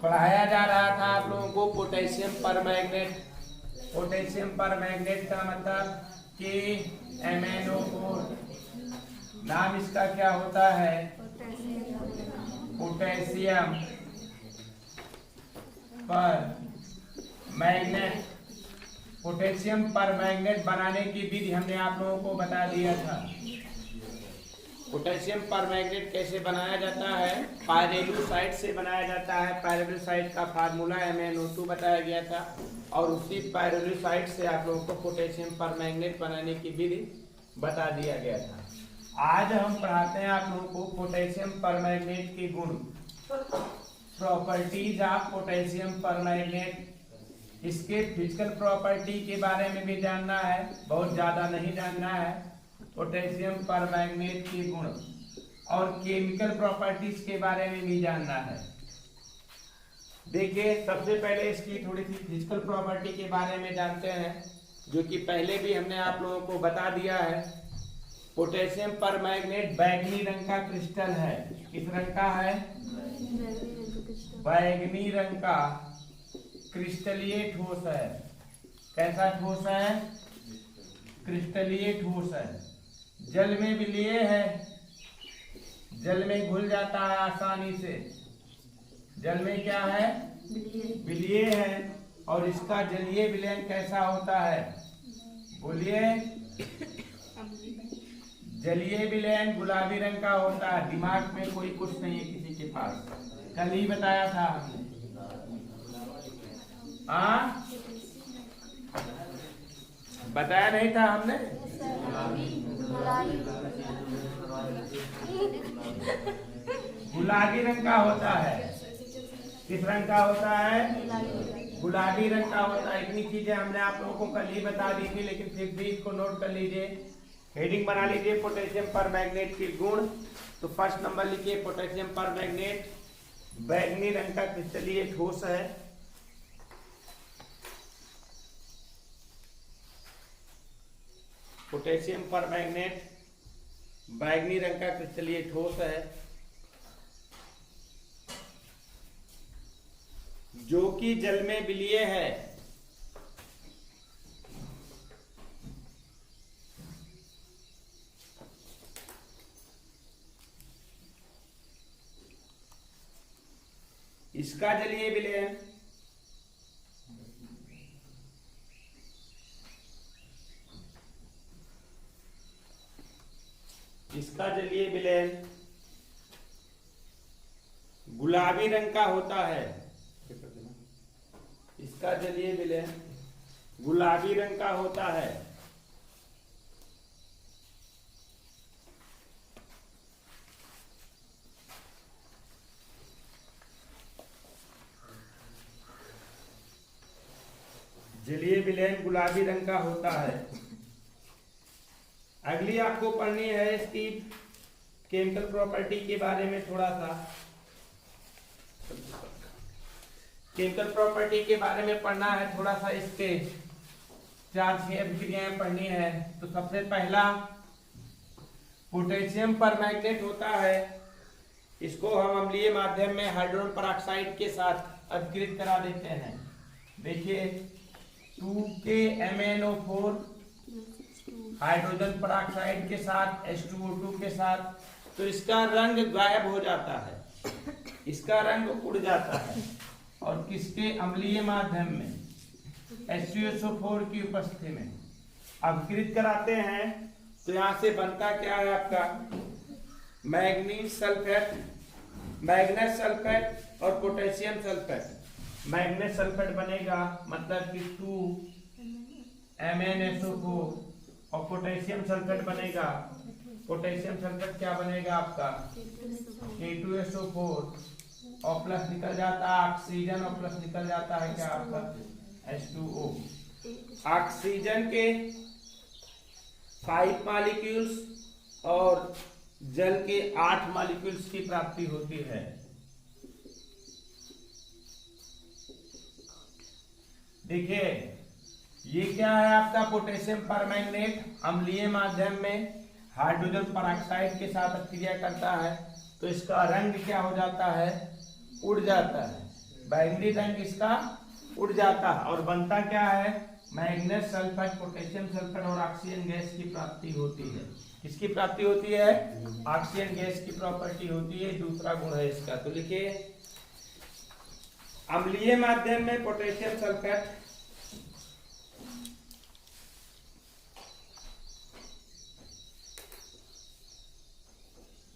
पढ़ाया जा रहा था आप लोगों को पोटेशियम परमैंगनेट। पोटेशियम परमैंगनेट का मतलब कि MnO4, नाम इसका क्या होता है? Potassium permanganate. पोटेशियम परमैंगनेट बनाने की विधि हमने आप लोगों को बता दिया था। पोटेशियम परमैंगनेट कैसे बनाया जाता है? पायरेलुसाइड से बनाया जाता है। पायरेलुसाइड का फार्मूला MnO2 बताया गया था और उसी पायरेलुसाइड से आप लोगों को पोटेशियम परमैंगनेट बनाने की विधि बता दिया गया था। आज हम पढ़ाते हैं आप लोगों को पोटेशियम परमैंगनेट के गुण, प्रॉपर्टीज ऑफ पोटेशियम परमैंगनेट। इसके फिजिकल प्रॉपर्टी के बारे में भी जानना है, बहुत ज्यादा नहीं जानना है। पोटेशियम परमैंगनेट के गुण और केमिकल प्रॉपर्टीज के बारे में भी जानना है। देखिए, सबसे पहले इसकी थोड़ी सी फिजिकल प्रॉपर्टी के बारे में जानते हैं, जो कि पहले भी हमने आप लोगों को बता दिया है। पोटेशियम परमैंगनेट बैगनी रंग का क्रिस्टल है। किस रंग का है? बैगनी रंग का क्रिस्टलीय ठोस है। कैसा ठोस है? क्रिस्टलीय ठोस है। जल में विलीय है, जल में घुल जाता है आसानी से। जल में क्या है? विलीय है। और इसका जलीय विलयन कैसा होता है? बोलिए। जलीय विलयन गुलाबी रंग का होता है। दिमाग में कोई कुछ नहीं है किसी के पास, कल ही बताया था हमने। बताया नहीं था हमने? गुलाबी रंग का होता है। किस रंग का होता है? गुलाबी रंग का होता है। इतनी चीजें हमने आप लोगों को कल ही बता दी थी, लेकिन फिर भी इसको नोट कर लीजिए, हेडिंग बना लीजिए पोटेशियम परमैंगनेट के गुण। तो फर्स्ट नंबर लिखिए, पोटेशियम परमैंगनेट बैगनी रंग का क्रिस्टलीय ठोस है। पोटेशियम परमैंगनेट बैगनी रंग का क्रिस्टलीय ठोस है, जो कि जल में विलीय है। इसका जलीय विलयन गुलाबी रंग का होता है। इसका जलीय विलयन गुलाबी रंग का होता है। जलीय विलयन गुलाबी रंग का होता है। अगली आपको पढ़नी है इसकी केमिकल प्रॉपर्टी के बारे में। थोड़ा सा केमिकल प्रॉपर्टी के बारे में पढ़ना है, थोड़ा सा इसके 4-6 अभिक्रियाएं पढ़नी है। तो सबसे पहला पोटेशियम परमैंगनेट होता है, इसको हम अम्लीय माध्यम में हाइड्रोजन पेरोक्साइड के साथ अभिक्रित करा देते हैं। देखिए, 2K MnO4 हाइड्रोजन पेरोक्साइड के साथ H2O2 के साथ, तो इसका रंग गायब हो जाता है, इसका रंग उड़ जाता है। और किसके? अम्लीय माध्यम में HCSO4 की उपस्थिति में अभिक्रित कराते हैं। तो यहां से बनता क्या है आपका? मैग्नीज सल्फेट, मैग्नेस सल्फेट और पोटेशियम सल्फेट। मैग्नेस सल्फेट बनेगा, मतलब कि 2MnSO4, और पोटेशियम सल्फेट बनेगा, पोटेशियम सल्फेट क्या बनेगा आपका? K2SO4, और प्लस निकल जाता है ऑक्सीजन, और प्लस निकल जाता है क्या आपका? H2O। ऑक्सीजन के 5 मॉलिक्यूल्स और जल के 8 मॉलिक्यूल्स की प्राप्ति होती है। देखिए, ये क्या है आपका? पोटेशियम परमैंगनेट अम्लीय माध्यम में हाइड्रोजन पेरोक्साइड के साथ क्रिया करता है, तो इसका रंग क्या हो जाता है? उड़ जाता है। बैंगनी रंग इसका उड़ जाता है और बनता क्या है, मैग्नेस सल्फेट, पोटेशियम सल्फेट और ऑक्सीजन गैस की प्राप्ति होती है। किसकी प्राप्ति होती है, ऑक्सीजन गैस की प्रॉपर्टी होती है, दूसरा गुण है इसका। तो लिखिए अम्लीय माध्यम में potassium sulphate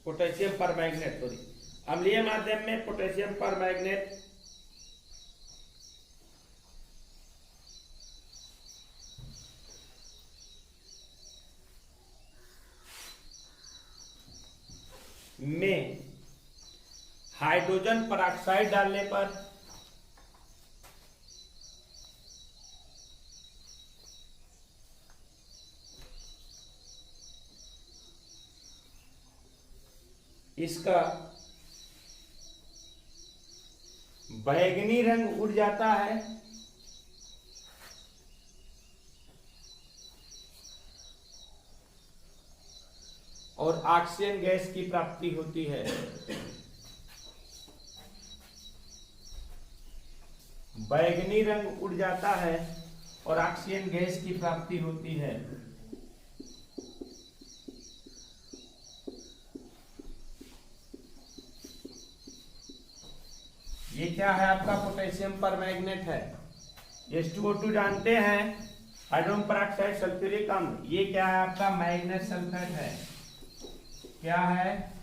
potassium permanganate, sorry, अम्लीय माध्यम में पोटेशियम परमैंगनेट में हाइड्रोजन परऑक्साइड डालने पर इसका बैंगनी रंग उड़ जाता है और ऑक्सीजन गैस की प्राप्ति होती है। बैंगनी रंग उड़ जाता है और ऑक्सीजन गैस की प्राप्ति होती है। ये क्या है आपका, पोटेशियम परमैंगनेट है। H2O2 जानते हैं, हाइड्रोजन परऑक्साइड सल्फ्यूरिक अम्ल। ये क्या है आपका, मैग्नेस सल्फेट है। क्या है,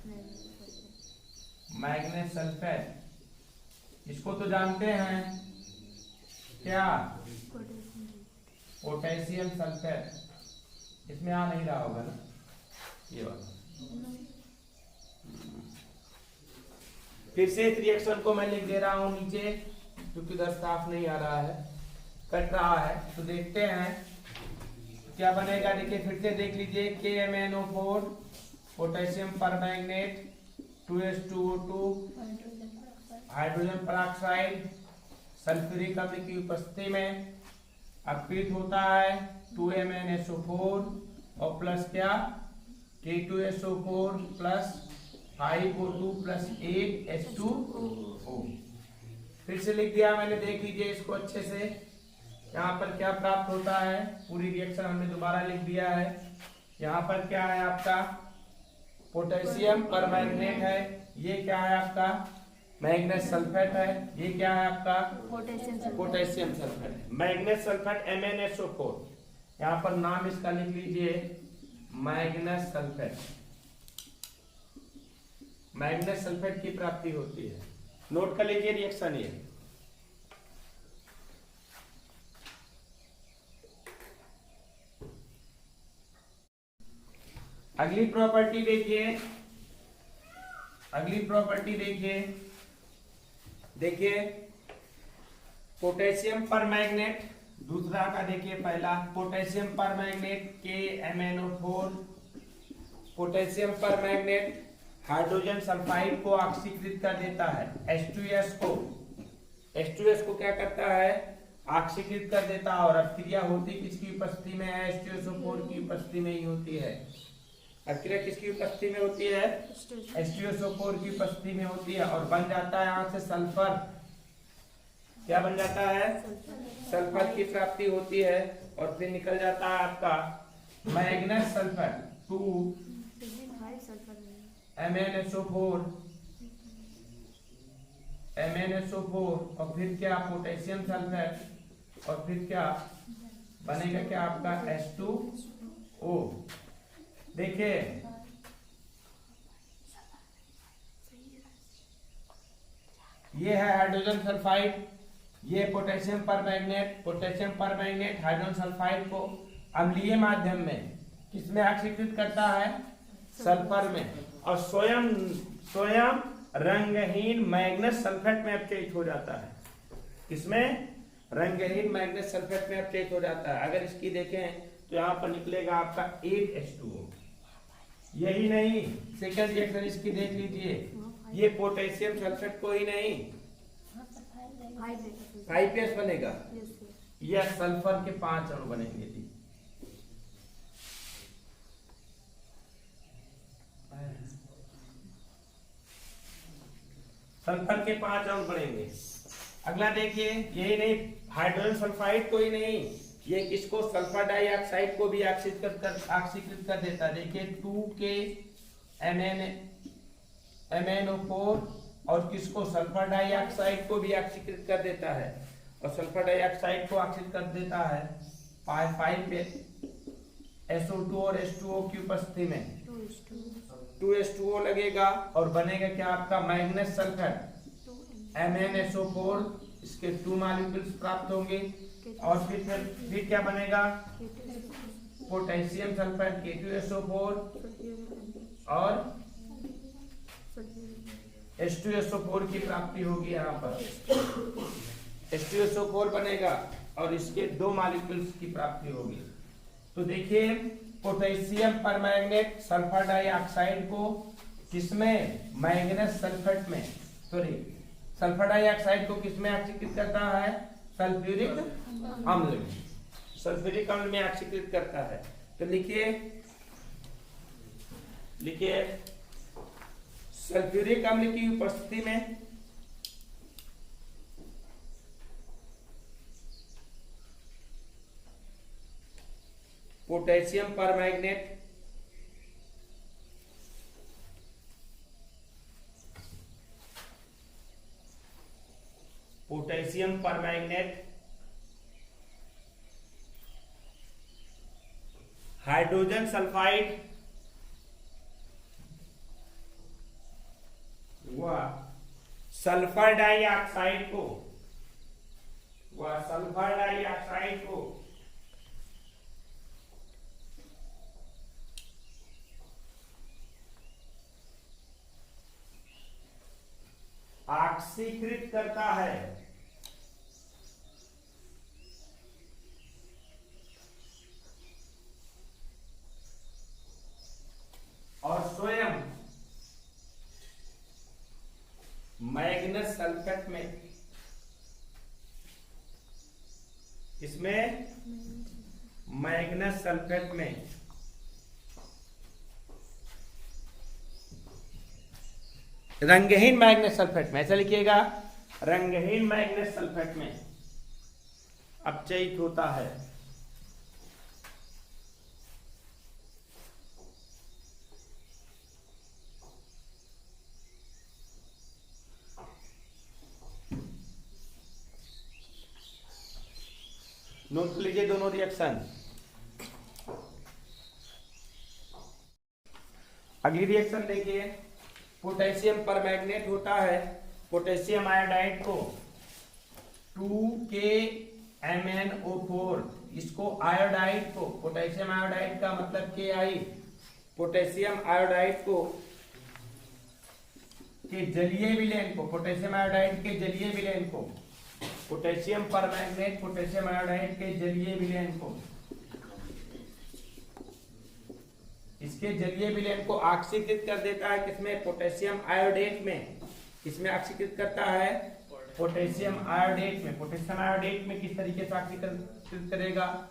मैग्नेस सल्फेट। इसको तो जानते हैं, क्या, पोटेशियम सल्फेट। इसमें आ नहीं रहा होगा ना ये वाला। फिर से इस रिएक्शन को मैं लिख दे रहा हूं नीचे, क्योंकि इधर साफ नहीं आ रहा है, कट रहा है। तो देखते हैं क्या बनेगा। देखिए फिर से देख लीजिए, KMnO4 potassium permanganate 2H2O2 hydrogen peroxide sulphuric अम्ल की उपस्थिति में अपीत होता है 2MnSO4 और प्लस क्या, K2SO4 plus 5O2 plus 8H2O। फिर से लिख दिया मैंने, देख लीजिए इसको अच्छे से। यहाँ पर क्या प्राप्त होता है, पूरी रिएक्शन हमने दोबारा लिख दिया है। यहाँ पर क्या है आपका, पोटेशियम परमैंगनेट है। ये क्या है आपका, मैग्नेस सल्फेट है। ये क्या है आपका, पोटेशियम सल्फेट। मैग्नेस सल्फेट MnSO4, यहाँ पर नाम इसका लिख लीजिए, मैग्नेस सल्फेट। मैग्नेस सल्फेट की प्राप्ति होती है। नोट कर लीजिए रिएक्शन ये। अगली प्रॉपर्टी देखिए, अगली प्रॉपर्टी देखिए, देखिए पोटेशियम परमैंगनेट, दूसरा का देखिए पहला, potassium permanganate KMnO4 potassium permanganate hydrogen sulphide को ऑक्सीकृत कर देता है। H2S को क्या करता है, ऑक्सीकृत कर देता है। और अब क्रिया होती किसकी उपस्थिति में है, H2SO4 की उपस्थिति में ही होती है। अब क्रिया किसकी उपस्थिति में होती है, H2SO4 की उपस्थिति में होती है और बन जाता है यहाँ से सल्फर। क्या बन जाता है, सल्फर की प्राप्ति होती है और फिर निकल जाता है आपका मैग्नेस सल्फर 2MnSO4 और फिर क्या, पोटेशियम सल्फेट और फिर क्या बनेगा, क्या आपका H2O। देखिए ये है हाइड्रोजन सल्फाइड, ये potassium permanganate. Potassium permanganate hydrogen sulphide को अम्लीय माध्यम में किसमें ऑक्सीकृत करता है, सल्फर में, और स्वयं रंगहीन मैग्नेस सल्फेट में अपचयित हो जाता है। किसमें, रंगहीन मैग्नेस सल्फेट में अपचयित हो जाता है। अगर इसकी देखें तो यहाँ पर निकलेगा आपका 8H2O। यही नहीं, सेकंड रिएक्शन इसकी देख लीजिए, ये पोटेशियम सल्फेट को ही नहीं 5S बनेगा, यह सल्फर के 5 अणु बनेंगे जी। सल्फर के 5 अणु बनेंगे। अगला देखिए, यही नहीं, हाइड्रोजन सल्फाइड को ही नहीं, ये किसको, सल्फर डाइऑक्साइड को भी ऑक्सीकृत कर देता है। देखिए 2K MnO4 और किसको, सल्फर डाइऑक्साइड को भी ऑक्सीकृत कर देता है, और सल्फर डाइऑक्साइड को ऑक्सीकृत कर देता है 5 SO2 और H2O की उपस्थिति में 2H2O लगेगा और बनेगा क्या आपका, मैग्नीज सल्फेट MnSO4, इसके 2 मॉलिक्यूल्स प्राप्त होंगे, और फिर क्या बनेगा, पोटेशियम सल्फेट K2SO4 और H2SO4 की प्राप्ति होगी। यहाँ पर H2SO4 बनेगा और इसके 2 मॉलिक्यूल्स की प्राप्ति होगी। तो देखिए, पोटेशियम परमैंगनेट सल्फर डाइऑक्साइड को किसमें, मैग्नीज सल्फेट में, सॉरी सल्फर डाइऑक्साइड को किसमें ऑक्सीकृत करता है, सल्फ्यूरिक अम्ल में, सल्फ्यूरिक अम्ल में ऑक्सीकृत करता है। तो लिखिए सल्फ्यूरिक अम्ल की उपस्थिति में पोटेशियम परमैंगनेट हाइड्रोजन सल्फाइड व सल्फर डाइऑक्साइड को ऑक्सीकृत करता है, और स्वयं मैग्नीज सल्फेट में, इसमें मैग्नीज सल्फेट में रंगहीन मैग्नीज सल्फेट में, ऐसा लिखिएगा, रंगहीन मैग्नीज सल्फेट में अपचयित होता है। नोट लीजिए दोनों रिएक्शन। अगली रिएक्शन देखिए, पोटेशियम परमैंगनेट होता है पोटेशियम आयोडाइड को 2K MnO4, इसको आयोडाइड को, पोटेशियम आयोडाइड का मतलब KI, पोटेशियम आयोडाइड को के जलीय विलयन को, पोटेशियम आयोडाइड के जलीय विलयन को, पोटेशियम परमैंगनेट पोटेशियम आयोडाइड के जलीय विलयन को, इसके जलीय विलयन को ऑक्सीकृत कर देता है किसमें, पोटेशियम आयोडेट में। किसमें ऑक्सीकृत करता है, पोटेशियम आयोडेट में। पोटेशियम आयोडेट में किस तरीके से ऑक्सीकृत करेगा,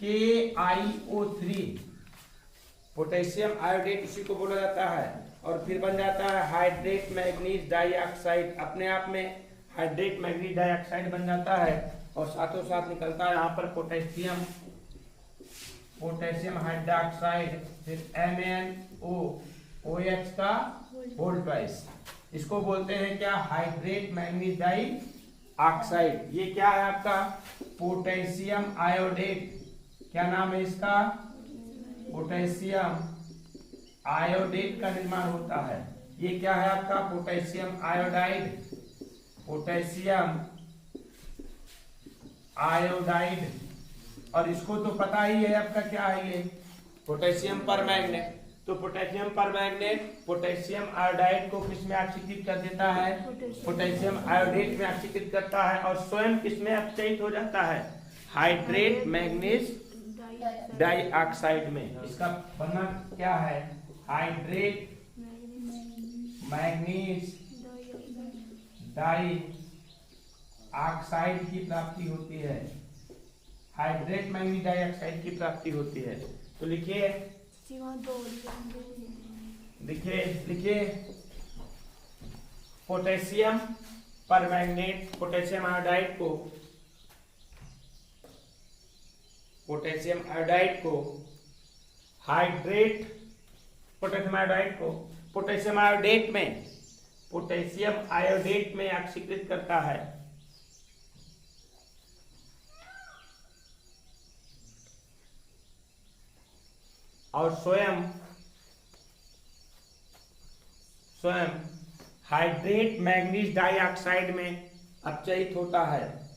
KiO3, पोटेशियम आयोडेट इसी को बोला जाता है, और फिर बन जाता है हाइड्रेट मैग्नीज डाइऑक्साइड, अपने आप में हाइड्रेट मैग्नीज डाइऑक्साइड बन जाता है, और साथों साथ निकलता है यहाँ पर पोटेशियम हाइड्रोक्साइड, फिर MnOOH का होल ट्वाइस, इसको बोलते हैं क्या, हाइड्रेट मैग्नीज डाइऑक्साइड। ये क्या है आपका, पोटेशियम आयोडेट, क्या नाम है इसका, पोटेशियम आयोडेट का निर्माण होता है। ये क्या है आपका, पोटेशियम आयोडाइड, पोटेशियम आयोडाइड, और इसको तो पता ही है आपका क्या है, ये पोटेशियम परमैंगनेट। तो पोटेशियम परमैंगनेट पोटेशियम आयोडाइड को किसमें ऑक्सीकृत कर देता है, पोटेशियम आयोडेट में ऑक्सीकृत करता है, और स्वयं किसमें अपचयित हो जाता है, हाइड्रेट मैग्नीज डाइऑक्साइड में। इसका बनना क्या है, हाइड्रेट मैग्नीज डाइऑक्साइड की प्राप्ति होती है, हाइड्रेट मैग्नीज डाइऑक्साइड की प्राप्ति होती है। तो लिखिए लिखिए पोटेशियम परमैंगनेट पोटेशियम आयोडाइड को हाइड्रेट पोटेशियम आयोडेट में ऑक्सीकृत करता है। और स्वयं हाइड्रेट मैग्नीज डाइऑक्साइड में अपचयित होता है।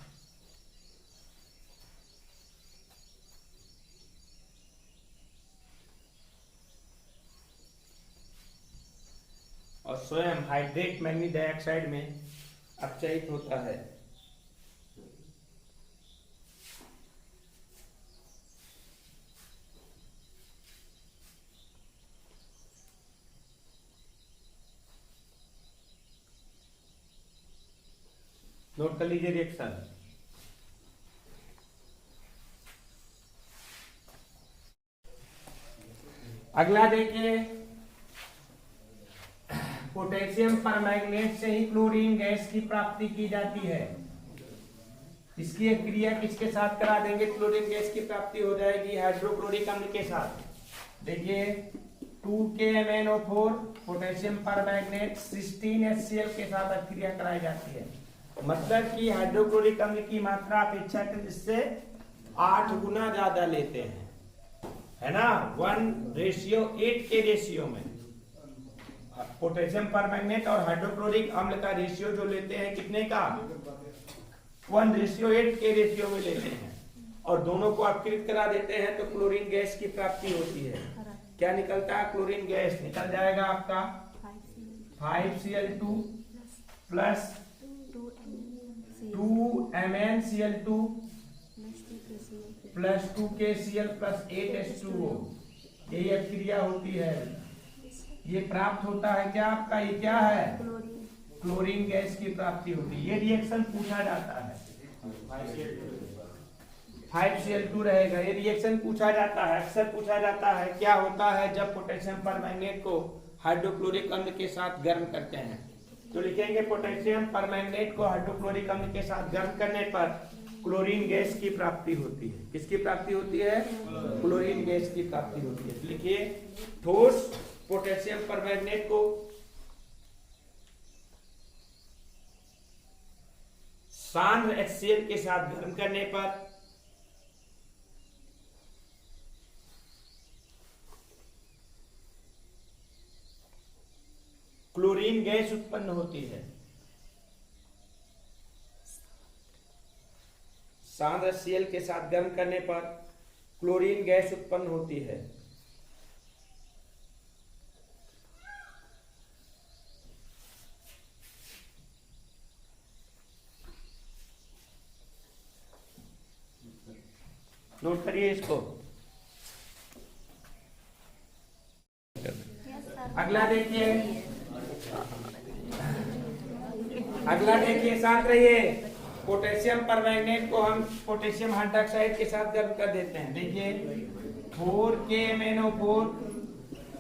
और स्वयं हाइड्रेट मैग्नीज डाइऑक्साइड में अपचयित होता है। नोट कर लीजिए रिएक्शन। अगला देखिए, पोटेशियम परमैंगनेट से ही क्लोरीन गैस की प्राप्ति की जाती है। इसकी एक क्रिया किसके साथ करा देंगे? क्लोरीन गैस की प्राप्ति हो जाएगी हाइड्रोक्लोरिक अम्ल के साथ। देखिए 2KMnO4 पोटेशियम परमैंगनेट 16HCl के साथ अभिक्रिया कराई जाती है। मतलब कि हाइड्रोक्लोरिक अम्ल की मात्रा अपेक्षाकृत इससे 8 गुना ज्यादा लेते हैं, है ना, 1:8 के रेशियो में। पोटेशियम परमैंगनेट और हाइड्रोक्लोरिक अम्ल का रेशियो जो लेते हैं कितने का? 1:8 के रेशियो में लेते हैं और दोनों को अपकृत करा देते हैं तो क्लोरीन गैस की प्राप्ति होती है। क्या निकलता है? क्लोरीन गैस निकल जाएगा आपका 5Cl2 plus 2MnCl2 plus 2KCl plus 8H2O। यही अभिक्रिया होती है। ये प्राप्त होता है क्या आपका? ये क्या है? क्लोरीन गैस की प्राप्ति होती है। ये रिएक्शन पूछा जाता है। 5Cl2 रहेगा। ये रिएक्शन पूछा जाता है, अक्सर पूछा जाता है। क्या होता है जब पोटेशियम परमैंगनेट को हाइड्रोक्लोरिक अम्ल के साथ गर्म करते हैं? तो लिखेंगे पोटेशियम परमैंगनेट को हाइड्रोक्लोरिक अम्ल के साथ गर्म करने पर क्लोरीन गैस की प्राप्ति होती है। किसकी प्राप्ति होती है? क्लोरीन गैस की प्राप्ति होती है। लिखिए ठोस पोटेशियम परमैंगनेट को सांद्र HCl के साथ गर्म करने पर क्लोरीन गैस उत्पन्न होती है। सांद्र HCl के साथ गर्म करने पर क्लोरीन गैस उत्पन्न होती है। नोट करिए इसको। अगला देखिए साथ रहिए। पोटेशियम परमैंगनेट को हम पोटेशियम हाइड्रोक्साइड के साथ गर्म कर देते हैं। देखिए 4KMnO4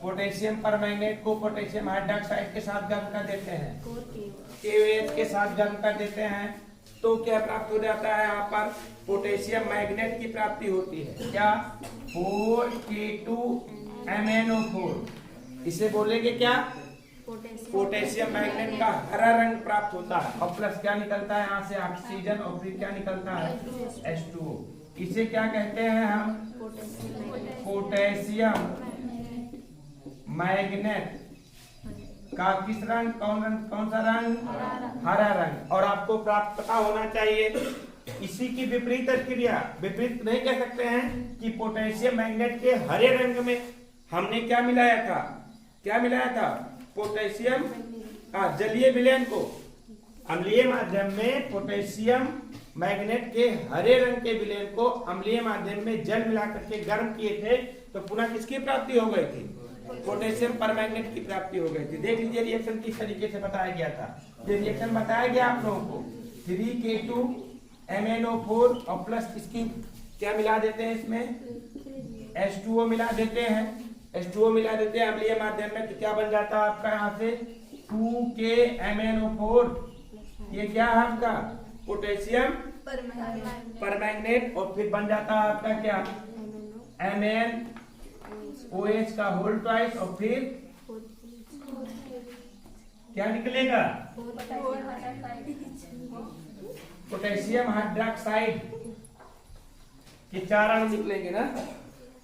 पोटेशियम परमैंगनेट को पोटेशियम हाइड्रोक्साइड के साथ गर्म कर देते हैं, KOH के साथ गर्म कर देते हैं तो क्या प्राप्त हो जाता है? यहाँ पर पोटेशियम मैग्नेट की प्राप्ति होती है। क्या? 4K2MnO4। इसे बोलेंगे क्या? पोटेशियम मैग्नेट का हरा रंग प्राप्त होता है और प्लस क्या निकलता है यहाँ से? ऑक्सीजन और फिर क्या निकलता है? H2O। इसे क्या कहते हैं हम? पोटेशियम मैग्नेट का किस रंग? कौन सा रंग? हरा रंग। और आपको प्राप्त पता होना चाहिए इसी की विपरीत क्रिया, विपरीत नहीं कह सकते हैं कि पोटेशियम मैग्नेट के हरे रंग में हमने क्या मिलाया था? पोटेशियम जलीय विलयन को अम्लीय माध्यम में पोटेशियम मैग्नेट के हरे रंग के विलयन को अम्लीय माध्यम में जल मिलाकर के गर्म किए थे तो पुनः किसकी प्राप्ति हो गई थी? पोटेशियम परमैंगनेट की प्राप्ति हो गई थी। देख लीजिए रिएक्शन किस तरीके से बताया गया था। ये रिएक्शन बताया गया आप लोगों को 3K2MnO4 और प्लस इसकी क्या मिला देते हैं? इसमें H2O मिला देते हैं। H2O मिला देते हैं अम्लीय माध्यम में तो क्या बन जाता है आपका यहाँ से? 2KMnO4 ये क्या है आपका पोटेशियम परमैंगनेट, और फिर बन जाता है आपका क्या MnOH का होल ट्वाइस, और फिर क्या निकलेगा पोटेशियम हाइड्रोक्साइड के 4 अणु निकलेंगे ना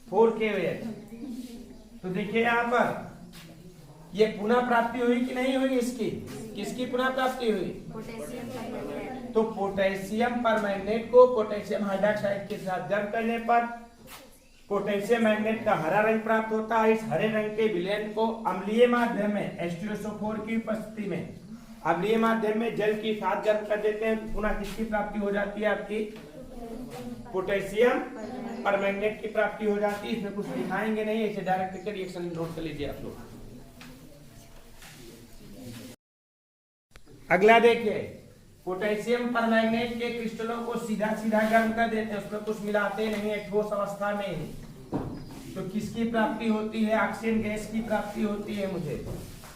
4KOH। तो देखिए यहाँ पर ये पुनः प्राप्ति हुई कि नहीं हुई, इसकी किसकी पुनः प्राप्ति हुई, तो पोटेशियम परमैंगनेट को पोटेशियम हाइड्रोक्साइड के साथ जम करने पर पोटेशियम मैंगनेट का हरा रंग प्राप्त होता है। इस हरे रंग के विलयन को अम्लीय माध्यम में H2SO4 की उपस्थिति में अम्लीय माध्यम में जल के साथ गर्म कर देते हैं। पुनः किसकी प्राप्ति हो जाती है, आपकी पोटेशियम परमैंगनेट की प्राप्ति हो जाती है। इसमें कुछ दिखाएंगे नहीं, इसे डायरेक्ट रिएक्शन नोट कर लीजिए आप लोग। अगला देखिए, पोटेशियम परमैंगनेट के क्रिस्टलों को सीधा सीधा गर्म कर देते हैं, उसमें कुछ मिलाते नहीं है, ठोस अवस्था में ही। तो किसकी प्राप्ति होती है, ऑक्सीजन गैस की प्राप्ति होती है। मुझे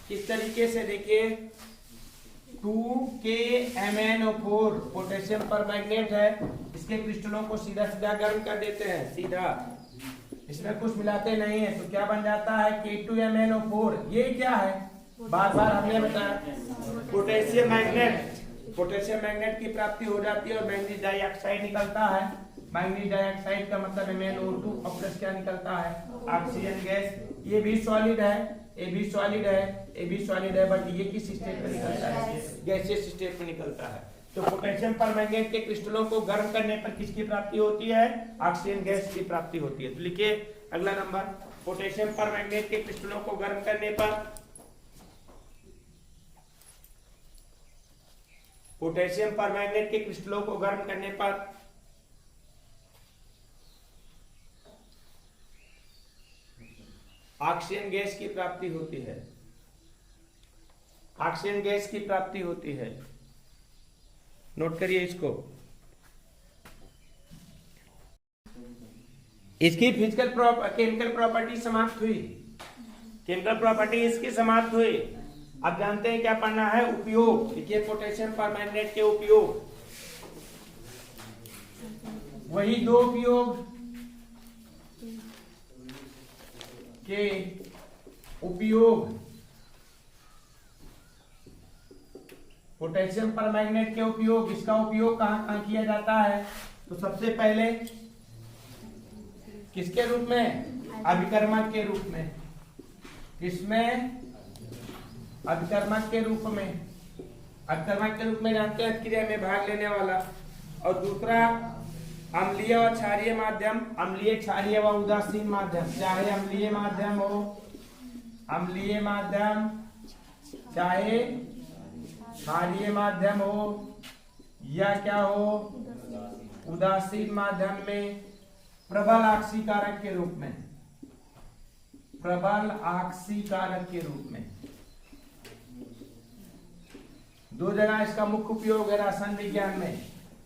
किस तरीके से देखिए, 2KMnO4 पोटेशियम परमैंगनेट है, इसके क्रिस्टलों को सीधा सीधा गर्म कर देते हैं, सीधा, इसमें कुछ मिलाते नहीं है। तो क्या बन जाता है K2MnO4। ये क्या है, बार बार हमने बताया पोटेशियम मैंगनेट, पोटेशियम मैंगनेट की प्राप्ति हो जाती है और मैंगनीज डाइऑक्साइड निकलता है। मैंगनीज डाइऑक्साइड का मतलब MnO2 और प्लस क्या निकलता है, ऑक्सीजन गैस। ये भी सॉलिड है, ये भी सॉलिड है, ये भी सॉलिड है, बट ये किस स्टेट में निकलता है, गैसियस स्टेट में निकलता है। तो पोटेशियम परमैंगनेट के क्रिस्टलों को गर्म करने पर किसकी प्राप्ति होती है, ऑक्सीजन गैस की प्राप्ति होती है। तो लिखिए अगला नंबर, पोटेशियम परमैंगनेट के क्रिस्टलों को गर्म करने पर पोटेशियम परमैंगनेट के क्रिस्टलों को गर्म करने पर ऑक्सीजन गैस की प्राप्ति होती है, ऑक्सीजन गैस की प्राप्ति होती है। नोट करिए इसको। इसकी फिजिकल केमिकल प्रॉपर्टी समाप्त हुई, केमिकल प्रॉपर्टी इसकी समाप्त हुई। अब जानते हैं क्या पढ़ना है, उपयोग। देखिए पोटेशियम परमैंगनेट के उपयोग, वही 2 उपयोग के उपयोग पोटेशियम परमैंगनेट के उपयोग, इसका उपयोग कहां कहां किया जाता है। तो सबसे पहले किसके रूप में, अभिकर्मक के रूप में, किसमें, अभिकर्मक के रूप में, अभिकर्मक के रूप में जानते हैं क्रिया में भाग लेने वाला। और दूसरा अम्लीय और क्षारीय माध्यम, अम्लीय क्षारीय व उदासीन माध्यम, चाहे अम्लीय माध्यम हो, अम्लीय माध्यम चाहे क्षारीय माध्यम हो या क्या हो उदासीन माध्यम में, प्रबल ऑक्सीकारक के रूप में, प्रबल ऑक्सीकारक के रूप में। 2 जगह इसका मुख्य उपयोग है रसायन विज्ञान में,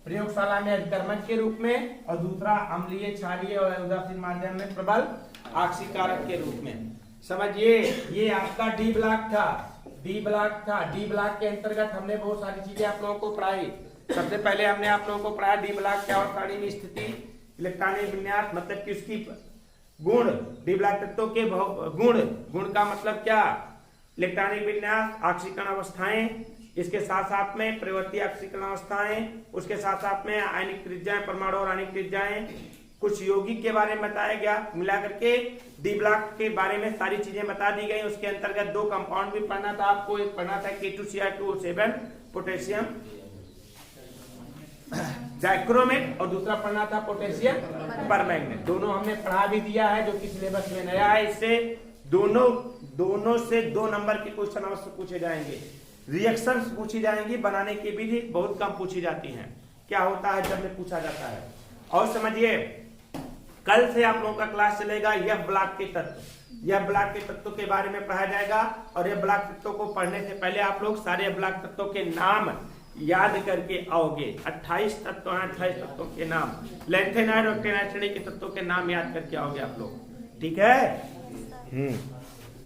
प्रयोगशाला में अभिकर्मक के रूप में, और दूसरा अम्लीय क्षारीय और उदासीन माध्यम में प्रबल ऑक्सीकारक के रूप में। समझिए, ये आपका डी ब्लॉक था, डी ब्लॉक था। डी ब्लॉक के अंतर्गत हमने बहुत सारी चीजें आप लोगों को पढ़ाई। सबसे पहले हमने आप लोगों को पढ़ाया डी ब्लॉक क्या और सारणी में स्थिति, इलेक्ट्रॉनिक विन्यास मतलब कि उसकी गुण, डी ब्लॉक तत्वों के गुण, गुण का मतलब क्या, इलेक्ट्रॉनिक विन्यास, ऑक्सीकरण अवस्थाएं, इसके साथ साथ में प्रवर्ती ऑक्सीकरण अवस्थाएं, उसके साथ साथ में आयनिक त्रिज्याएं, परमाणु और आयनिक त्रिज्याएं, कुछ यौगिक के बारे में बताया गया। मिलाकर के डी ब्लॉक के बारे में सारी चीजें बता दी गई। उसके अंतर्गत 2 कंपाउंड भी पढ़ना था आपको, एक पढ़ना था K2Cr2O7 पोटेशियम डाइक्रोमेट, और दूसरा पढ़ना था पोटेशियम परमैंगनेट। दोनों हमने पढ़ा भी दिया है, जो कि सिलेबस में नया है। इससे दोनों से 2 नंबर के क्वेश्चन अवश्य पूछे जाएंगे। रिएक्शंस पूछी जाएंगी, बनाने की विधि बहुत कम पूछी जाती हैं। क्या होता है जब में पूछा जाता है। और समझिए, कल से आप लोगों का क्लास चलेगा यह ब्लॉक के तत्व, यह ब्लॉक के तत्वों के बारे में पढ़ाया जाएगा। और यह ब्लॉक तत्वों को पढ़ने से पहले आप लोग सारे ब्लॉक तत्वों के नाम याद करके आओगे। 28 तत्व हैं, 28 तत्वों के नाम, लैंथेनाइड और टेनाइड श्रेणी के तत्वों के नाम याद करके आओगे आप लोग, ठीक है।